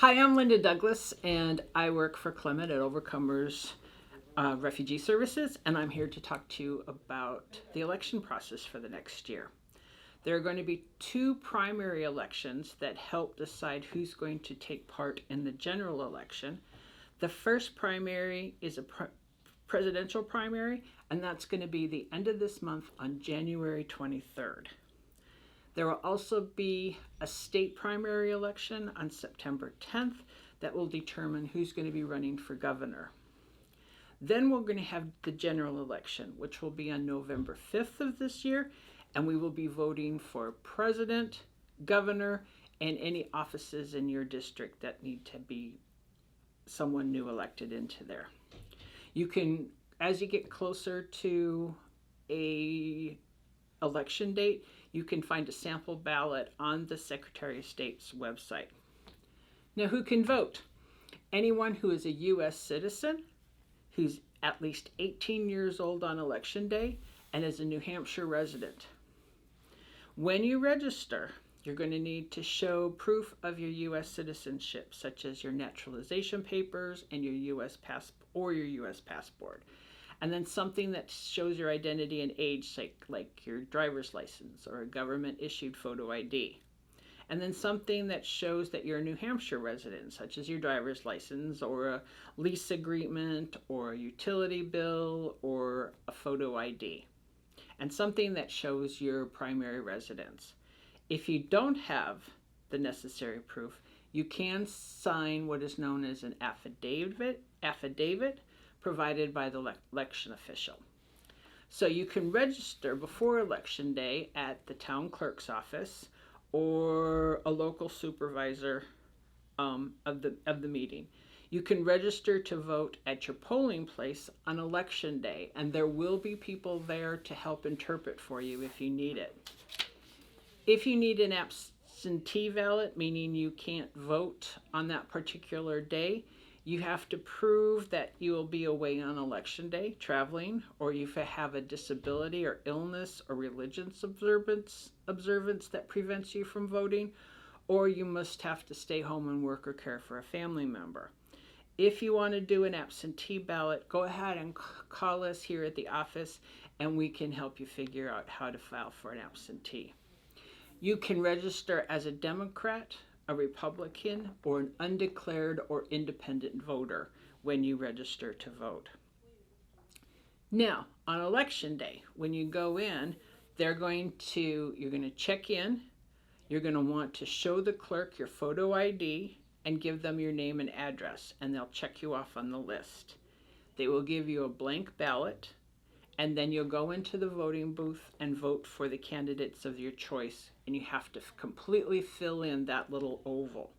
Hi, I'm Linda Douglas, and I work for Clement at Overcomers Refugee Services, and I'm here to talk to you about the election process for the next year. There are going to be two primary elections that help decide who's going to take part in the general election. The first primary is a presidential primary, and that's going to be the end of this month on January 23rd. There will also be a state primary election on September 10th that will determine who's going to be running for governor. Then we're going to have the general election, which will be on November 5th of this year, and we will be voting for president, governor, and any offices in your district that need to be someone new elected into there. You can, as you get closer to a election date, you can find a sample ballot on the Secretary of State's website. Now, who can vote? Anyone who is a U.S. citizen, who's at least 18 years old on election day, and is a New Hampshire resident. When you register, you're going to need to show proof of your U.S. citizenship, such as your naturalization papers and your U.S. passport. And then something that shows your identity and age, like your driver's license or a government-issued photo ID. And then something that shows that you're a New Hampshire resident, such as your driver's license or a lease agreement or a utility bill or a photo ID. And something that shows your primary residence. If you don't have the necessary proof, you can sign what is known as an affidavit provided by the election official. So you can register before election day at the town clerk's office or a local supervisor of the meeting. You can register to vote at your polling place on election day, and there will be people there to help interpret for you if you need it. If you need an absentee ballot, meaning you can't vote on that particular day, you have to prove that you will be away on election day, traveling, or you have a disability or illness or religious observance that prevents you from voting, or you must have to stay home and work or care for a family member. If you want to do an absentee ballot, go ahead and call us here at the office, and we can help you figure out how to file for an absentee. You can register as a Democrat, a Republican, or an undeclared or independent voter when you register to vote. Now, on election day, when you go in, you're going to check in. You're going to want to show the clerk your photo ID and give them your name and address, and they'll check you off on the list. They will give you a blank ballot, and then you'll go into the voting booth and vote for the candidates of your choice, and you have to completely fill in that little oval.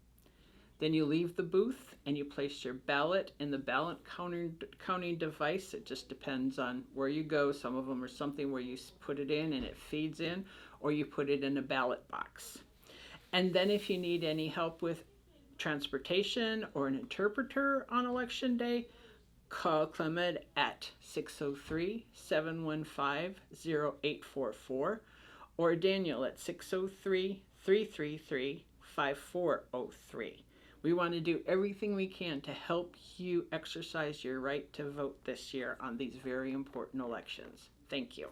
Then you leave the booth and you place your ballot in the ballot counting device. It just depends on where you go. Some of them are something where you put it in and it feeds in, or you put it in a ballot box. And then if you need any help with transportation or an interpreter on election day, call Clement at 603-715-0844 or Daniel at 603-333-5403. We want to do everything we can to help you exercise your right to vote this year on these very important elections. Thank you.